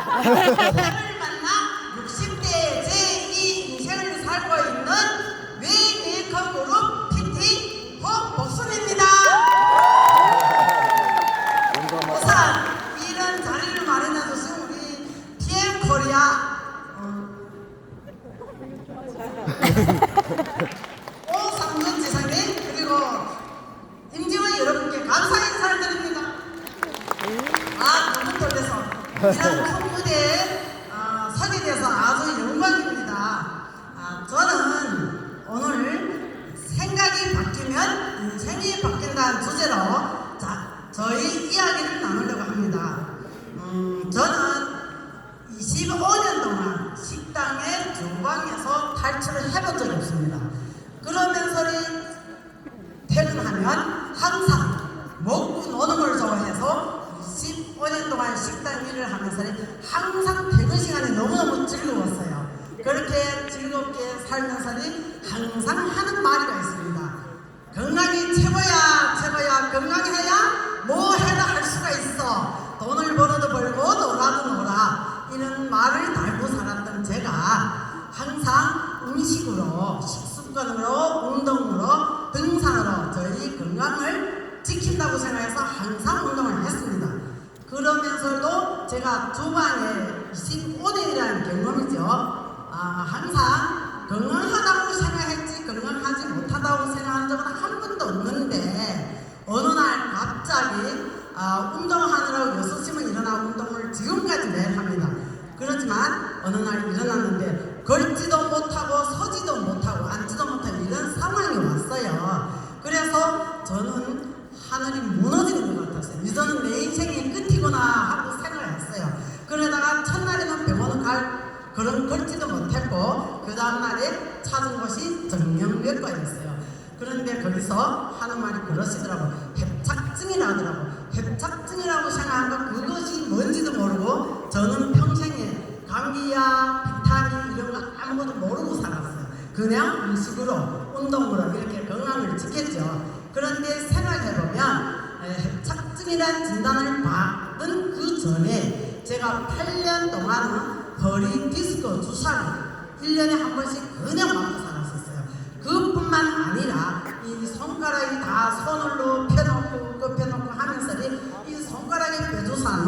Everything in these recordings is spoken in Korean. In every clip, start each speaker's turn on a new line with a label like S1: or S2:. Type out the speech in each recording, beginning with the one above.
S1: 만나 60대의 제2 인생을 살고 있는 웨이메이커 그룹 PT 홍복순입니다. 우선 이런 자리를 마련해주신 우리 PM 코리아 오상준 지사님 그리고 임지원 여러분께 감사 인사를 드립니다. 너무 떨려서 이런 큰 무대에 서게 돼서 아주 영광입니다. 저는 오늘 생각이 바뀌면 인생이 바뀐다는 주제로 저희 이야기를 나누려고 합니다. 저는 25년 동안 식당의 주방에서 탈출을 해본 적이 없습니다. 그러면서 퇴근하면 항상 먹고 노는 걸 좋아해서 15년 동안 식당 일을 하면서 항상 퇴근 시간이 너무너무 즐거웠어요. 그렇게 즐겁게 살면서 항상 하는 말이 있습니다. 건강이 최고야 최고야 건강해야 뭐 해도 할 수가 있어. 돈을 벌어도 벌고 놀아도 놀아. 이런 말을 달고 살았던 제가 항상 음식으로 식습관으로 운동으로 등산으로 저희 건강을 지킨다고 생각해서 항상 운동을 했습니다. 그러면서도 제가 주방에 25년이라는 경험이죠. 항상 건강하다고 생각했지 건강하지 못하다고 생각한 적은 한 번도 없는데 어느 날 갑자기 운동하느라고 6시면 일어나고 운동을 지금까지 매일 합니다. 그렇지만 어느 날 일어났는데 걸지도 못하고 서지도 못하고 앉지도 못하고 이런 상황이 왔어요. 그래서 저는 하늘이 무너지는 것 같았어요. 이제는 내 인생의 끝이구나 하고 생각을 했어요. 그러다가 첫날에는 병원을 걸지도 못했고 그 다음날에 찾은 곳이 정형외과였어요. 그런데 거기서 하는 말이 그러시더라고. 협착증이라 하더라고. 협착증이라고 생각하니까 그것이 뭔지도 모르고 저는 평생에 감기야 비타민 이런 거 아무것도 모르고 살았어요. 그냥 음식으로 운동으로 이렇게 건강을 지켰죠. 그런데 생각해보면 협착증이라는 진단을 받은 그 전에 제가 8년 동안은 허리 디스크 주사를 1년에 한 번씩 그냥 맞고 살았었어요. 그뿐만 아니라 이 손가락이 다 손으로 펴놓고 펴놓고 하면서 이 손가락의 뼈주사는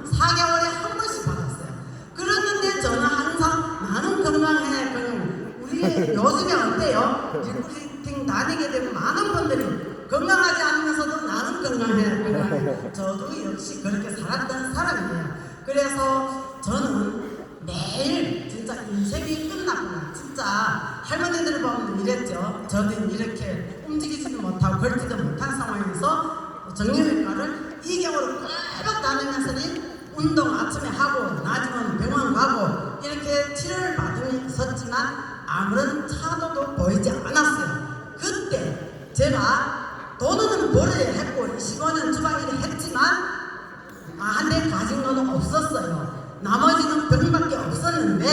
S1: 4개월에 한 번씩 받았어요. 그랬는데 저는 항상 나는 건강해. 우리 요즘에 어때요? 리크루팅 다니게 되면 많은 분들이 건강하지 않으면서도 나는 건강해. 저도 역시 그렇게 살았던 사람이에요. 그래서 저는 매일 진짜 인생이 끝났구나. 진짜 할머니들을 보면 이랬죠. 저는 이렇게 움직이지도 못하고 걸지도 못한 상황에서 정형외과를 2개월을 꼭 다니면서 운동 아침에 하고 낮이면 병원 가고 이렇게 치료를 받으셨지만 아무런 차도도 보이지 않았어요. 그때 제가 돈은 벌어야 했고 15년 주방 일을 했지만 한 대 가진 건 없었어요. 나머지는 병밖에 없었는데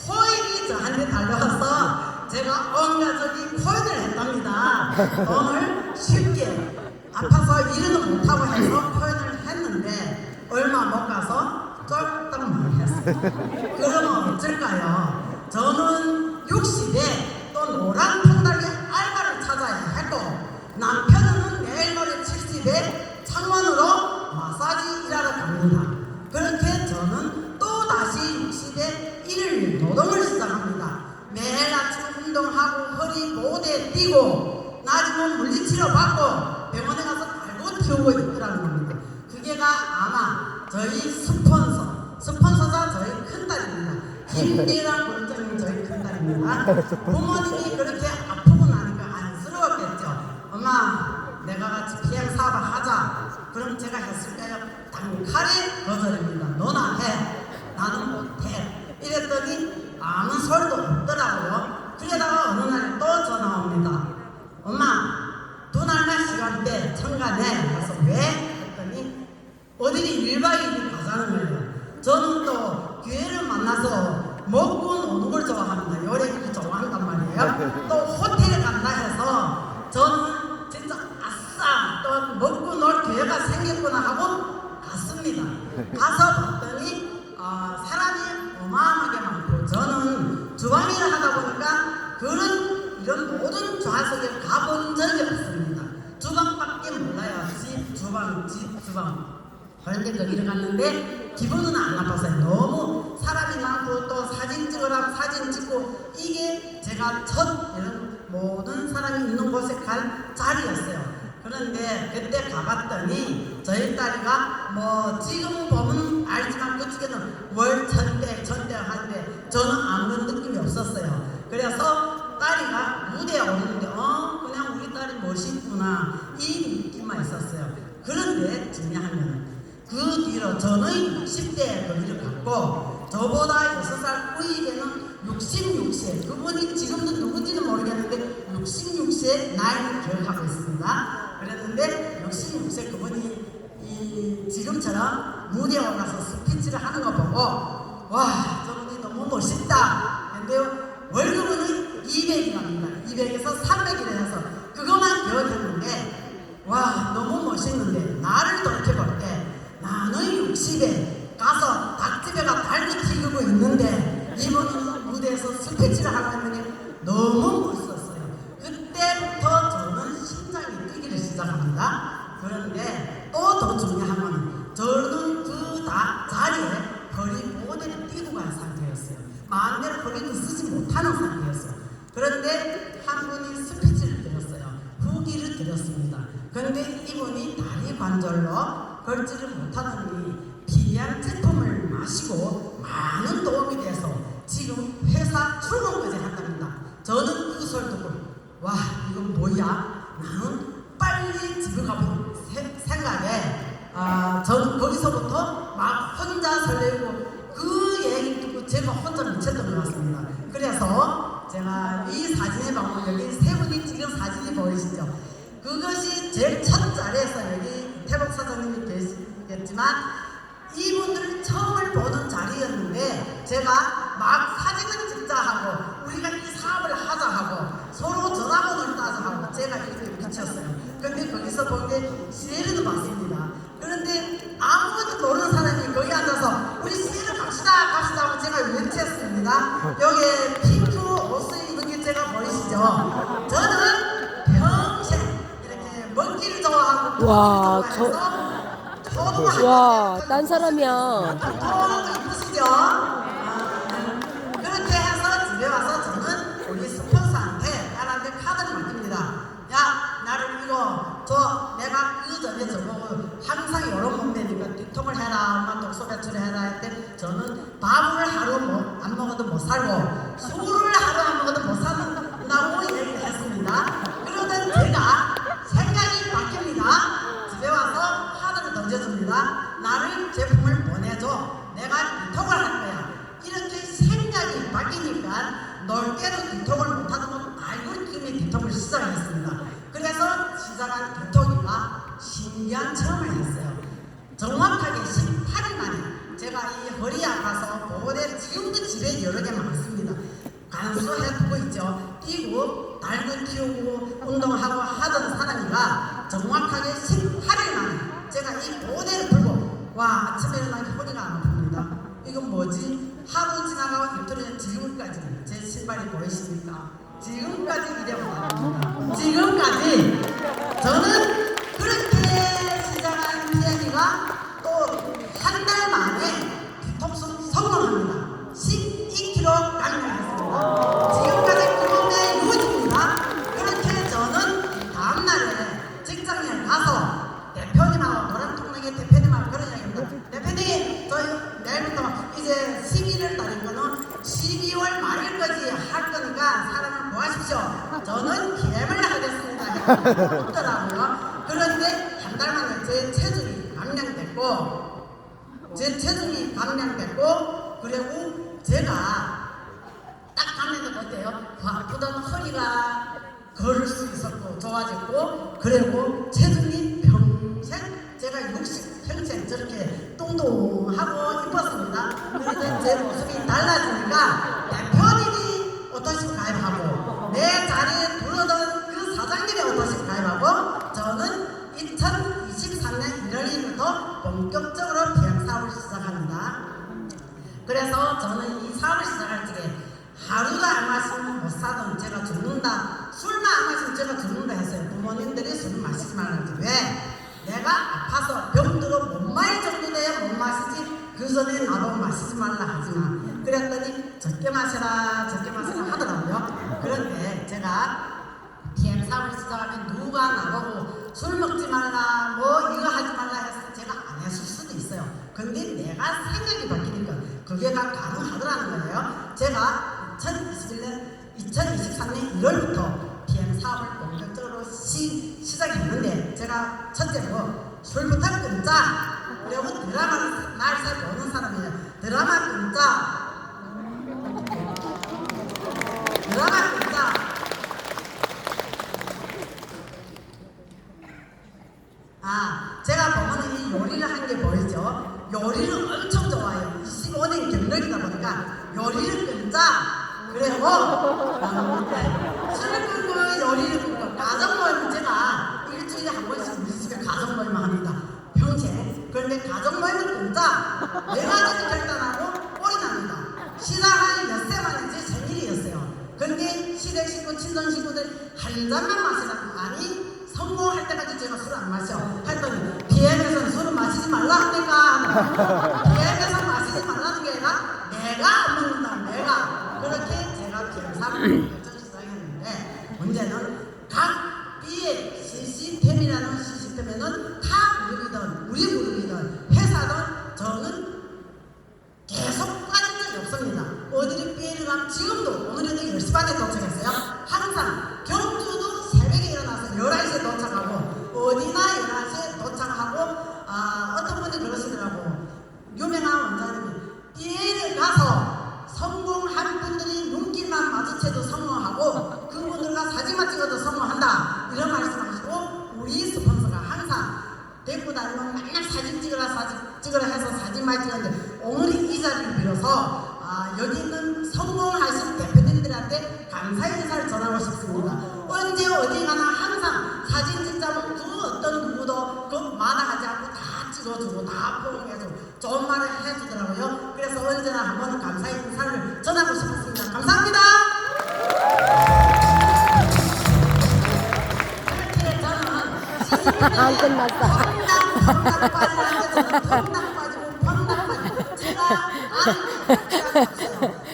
S1: 코인이 저한테 달려와서 제가 온 가족이 코인을 했답니다. 돈을 쉽게 아파서 일은 못하고 해서 코인을 했는데 얼마 못 가서 쫄딱 망했어요. 그러면 어쩔까요? 저는 60에 또 노란 통닭에 알바를 찾아야 했고 남편은 내일 모레 70에 창원으로 마사지 일하러 갑니다. 그렇게 저는 또 다시 60에 일을 노동을 시작합니다. 매일 아침 운동하고 허리 모대 뛰고 낮이면 물리치료 받고 병원에 가서 달고 튀우고 있더라는 겁니다. 그게가 아마 저희 스폰서가 저희 큰딸입니다. 김미란 본장님 저희 큰딸입니다. 부모님이 그렇게 아프고 나니까 안쓰러웠겠죠. 엄마 내가 같이 비행 사업을 하자. 그럼 제가 했을까요? 단칼에 거절입니다. 너나 해. 나는 못해. 이랬더니 아무 소리도 없더라고요. 그러다가 어느 날 또 전화 옵니다. 엄마 두 날만 시간 돼. 청가내. 그래서 왜? 했더니 어디를 1박 2일 가자는 거예요. 저는 또 기회를 만나서 먹고 노는 걸 좋아합니다. 요리를 좋아한단 말이에요. 또 호텔에 간다 해서 저는 진짜 아싸 또 먹고 놀 기회가 생겼구나 하고 갔습니다. 가서 봤더니 주방일을 하다 보니까 이런 모든 좌석에 가본 적이 없습니다. 주방밖에 몰라요. 집, 주방. 그런데 거기를 갔는데 기분은 안 나빴어요. 너무 사람이 많고 또 사진 찍으라고 사진 찍고 이게 제가 첫 이런 모든 사람이 있는 곳에 갈 자리였어요. 그런데 그때 가봤더니 저희 딸이가 뭐 지금 보면 알지만 그쪽에는 월 천대한데 저는 아무런 느낌이 없었어요. 그래서 딸이가 무대에 오르는데 그냥 우리 딸이 멋있구나 이 느낌만 있었어요. 그런데 중요한 거는 그 뒤로 저는 10대에 거기를 갔고 저보다 6살 위에는 66세 그분이 지금도 누군지는 모르겠는데 66세 나이를 기억하고 있습니다. 그랬는데 66세 그분이 지금처럼 무대에 올라서 스피치를 하는 거 보고 와 저분이 너무 멋있다. 근데 월급은 200이랍니다. 200에서 300이라 해서 그것만 기억했는데 와 너무 멋있는데 나를 돌이켜볼 때 나는 60에 가서 닭집에 가 달고 튀기고 있는데 이분은 무대에서 스피치를 하고 있는데 너무 멋있었어요. 그때부터 저는 심장이 뛰기를 시작합니다. 그런데 또 더 중요한 건 저는 그 자리에 거리 모델을 뛰고 간 상태였어요. 마음대로 거리도 쓰지 못하는 상태였어요. 그런데 한 분이 스피치를 드렸어요. 후기를 드렸습니다. 그런데 이분이 다리 관절로 걸지를 못하더니 피리한 제품을 마시고 많은 도움이 돼서 지금 회사 출근까지 한답니다. 저는 그 소리 듣고 와 이건 뭐야? 나는 빨리 집에 가볼 생각에 저는 거기서부터 막 혼자 설레고 그 얘기 듣고 제가 혼자 미쳤던 것 같습니다. 그래서 제가 이 사진에 보면 여기 세 분이 지금 사진이 보이시죠? 그것이 제일 첫 자리에서 여기 태복 사장님이 계시겠지만 이분들을 처음을 보는 자리였는데 제가 막 사진을 찍자 하고 우리가 이 사업을 하자 하고 서로 전화번호를 따자 하고 제가 이렇게 붙였어요. 근데 거기서 본 게 시에르도 봤습니다. 그런데 아무것도 모르는 사람이 거기 앉아서 우리 시에르 갑시다 하고 제가 외쳤습니다. 여기 핑크 옷을 입은 게 제가 보이시죠? 저는 평생 이렇게 먹기를 좋아하고
S2: 와,
S1: 와,
S2: 딴 사람이야.
S1: 이쁘시죠? 그렇게 해서 집에 와서 저는 우리 스폰서한테 딸한테 카드를 맡깁니다. 야, 나를 이거 내가 그 전에 저보고 항상 이런 몸매니까 뒤통을 해라, 엄마 독소 배출을 해라 했을 때 저는 밥을 하루 안 먹어도 못 살고 술을 하루 안 먹어도 못 산다고 얘기를 했습니다. 그러던 제가 생각이 바뀝니다. 집에 와서 카드를 던져줍니다. 나를 제품을 보내줘. 내가 디톡을 할 거야. 이렇게 생각이 바뀌니까 넓게도 디톡을 못하던 알고리즘이 디톡을 시작했습니다. 그래서 시작한 디톡이가 신기한 체험을 했어요. 정확하게 18일 만에 제가 이 허리 아파서 보호대를 지금도 집에 여러 개 많습니다. 간수해두고 있죠. 뛰고 달고 튀우고 운동하고 하던 사람이가 정확하게 18일 만에 제가 이 보호대를 들고 와 아침에 일어나니 허리가 안 아픕니다. 이건 뭐지? 하루 지나가고 이틀에 지금까지 제 신발이 보이십니까? 지금까지 이래옵니다. 지금까지 저는 그렇게 시작한 PM이가 또 한 달 만에 디톡스 성공합니다. 12kg 감량했습니다. 지금까지 그 몸에 유지입니다. 그렇게 저는 다음날에 직장에 가서 대표님하고 노란통락의 대표님하고 그런 얘기입니다. 대표님 저희 내일부터 이제 11월 달인 거는 12월 말일까지 할 거니까 사람을 구하십시오. 저는 PM을 하겠습니다. 없더라고요. 그런데 한 달 만에 제 체중이 감량됐고 그리고 제가 딱 하면 어때요? 아프던 허리가 걸을 수 있었고 좋아졌고 그리고 체중이 평생 제가 60 평생 저렇게 뚱뚱하고 이뻤습니다. 그런데 제 모습이 달라지니까 대표님이 어떠시고 가입하고 내 자리에 들어던 그 사장님이 어떠시고 가입하고 저는 2023년 1월 1일부터 본격적으로 비양 사업을 시작합니다. 그래서 저는 이 사업을 시작할 적에 하루도 안 마시면 못 사던 제가 죽는다. 술만 안 마시면 제가 죽는다 했어요. 부모님들이 술을 마시지 말라는데 왜? 내가 아파서 병들어 못 마실 정도 돼야 못 마시지 그 전에 나보고 마시지 말라 하지마. 그랬더니 적게 마셔라 하더라고요. 그런데 제가 PM 사업을 시작하면 누가 나보고 술 먹지 말라 뭐 이거 하지 말라 해서 제가 안 했을 수도 있어요. 근데 내가 생각이 바뀌니까 그게 다 가능하더라는 거예요. 제가 2023년 1월부터 PM 사업을 본격적으로 시작했는데 제가 첫째로 술부터 끊자. 그리고 드라마를 날새 보는 사람이에요. 드라마 끊자. 제가 보면 이 요리를 한 게 보이죠? 요리를 엄청 좋아해요. 25년 경력이다 보니까 요리를 끊자. 그리고 술을 끊고 요리를 끊고 가정모임 제가 일주일에 한 번씩 우리 집에 가정모임을 합니다. 평생. 그런데 가정모임을 끊자. 내가 지금 결단하고 꼴이 납니다. 시작한 엿새 만에 제 생일이었어요. 근데 시댁 식구, 친정 식구들 한 잔만 마시라고. 아니 성공할 때까지 제가 술을 안 마셔. 했더니 PM에서는 술을 마시지 말라 하니까 PM에서 마시지 말라는 게 아니라 내가 안 먹는다. 내가. 그렇게 제가 PM3을 결정을 시작했는데 문제는 각 B의 시스템이라는 시스템에는 타 그룹이든 우리 그룹이든 회사든 저는 계속 빠진 적이 없습니다. 어디를 B를 가면 지금도 오늘에도 10시 반에 도착했어요. 항상 경주도 새벽에 일어나서 11시에 도착하고 어디나 11시에 도착하고 어떤 분이 그러시더라고. 유명한 원장님이 B를 가서 성공한 분들이 눈길만 마주쳐도 성공하고 그분들과 사진만 찍어도 성공한다 이런 말씀하시고 우리 스폰서가 항상 데리고 다니면 맨날 사진 찍으라 해서 사진만 찍었는데 오늘 이 자리를 빌어서 여기 있는 성공하신 대표님들한테 감사 인사를 전하고 싶습니다. 언제 어디 가나 항상 사진 찍자면 그 어떤 누구도 그 마다하지 않고 다 찍어주고 다 포옹해주고 좋은 말을 해주더라고요. 그래서 언제나 한번 감사 인사를 전하고 싶습니다. 감사합니다. 그렇게 저는
S2: 안 끝났어.
S1: 펑당 빠지고 제가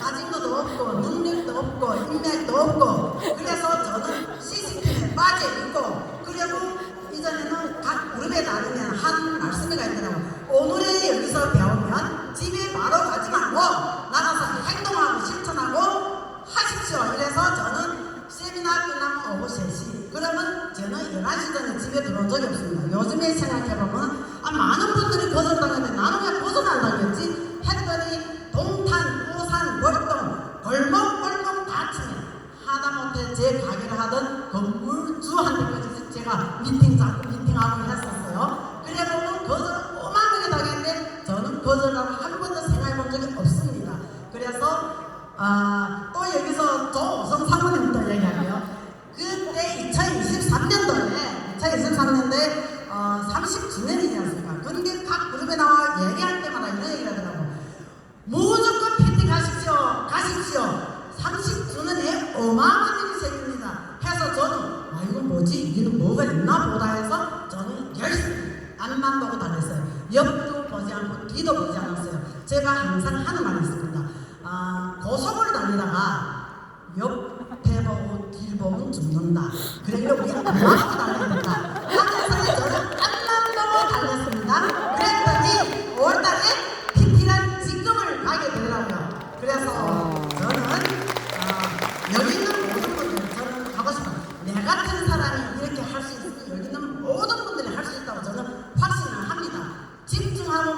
S1: 가진 것도 없고 능력도 없고 인맥도 없고 그래서 저는 시스템에 빠져 있고 그리고 이전에는 각 그룹에 다니면 한 말씀이가 있더라고. 오늘에 여기서 배우면 집에 바로 가지 말고 나가서 행동하고 실천하고 하십시오. 이래서 저는 세미나 끝나면 오후 3시 그러면 저는 11시 전에 집에 들어온 적이 없습니다. 요즘에 생각해보면 많은 분들이 거절당하는데 나는 왜 거절 안 당했지? 했더니 동탄, 우산, 월동 골목 다 치네. 하다못해 제 가게를 하던 건물주한테까지 제가 미팅하고 했었어요. 그래보면 거절을 오만하게 당했는데 저는 거절하고 한 번도 생각해본 적이 없습니다. 그래서 또 여기서 조성 사모님 또 얘기하고요. 그때 2023년도에 30주년이지 않습니까? 근데 각 그룹에 나와 얘기할 때마다 이런 얘기를 하더라고. 무조건 PT 가십시오. 30주년에 어마어마한 일이 생깁니다. 해서 저는 이건 뭐지? 이게 뭐가 있나 보다 해서 저는 열심히 앞만 보고 다녔어요. 옆도 보지 않고 뒤도 보지 않았어요. 제가 항상 하는 말이 있습니다. 고속을 달리다가 옆에 보고 뒤 보면 죽는다. 그러니까 우리 앞만 보고 달립니다. 하면서 저는 앞만 보고 달렸습니다. 그랬더니 5월달에 PT란 직급을 가게 되더라고요. 그래서 저는 여기 있는 모든 분들 저는 하고 싶어요. 내 같은